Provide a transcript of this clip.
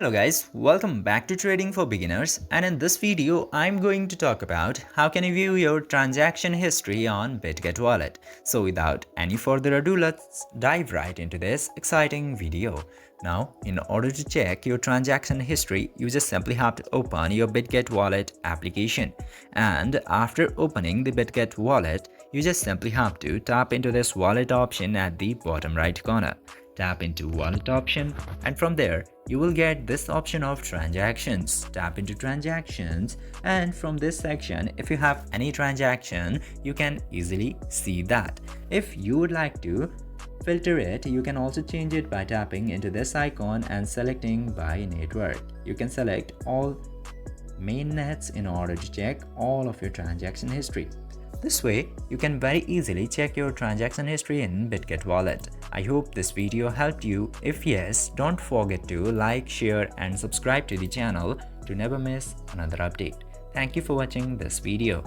Hello guys, welcome back to Trading for Beginners, and in this video I'm going to talk about how can you view your transaction history on Bitget Wallet. So without any further ado, let's dive right into this exciting video. Now, in order to check your transaction history, you just simply have to open your Bitget Wallet application, and after opening the Bitget Wallet, you just simply have to tap into this wallet option at the bottom right corner. Tap into wallet option, and from there you will get this option of transactions. Tap into transactions, and from this section, if you have any transaction, you can easily see that. If you would like to filter it, you can also change it by tapping into this icon and selecting by network. You can select all main nets in order to check all of your transaction history. This way, you can very easily check your transaction history in Bitget Wallet. I hope this video helped you. If yes, don't forget to like, share and subscribe to the channel to never miss another update. Thank you for watching this video.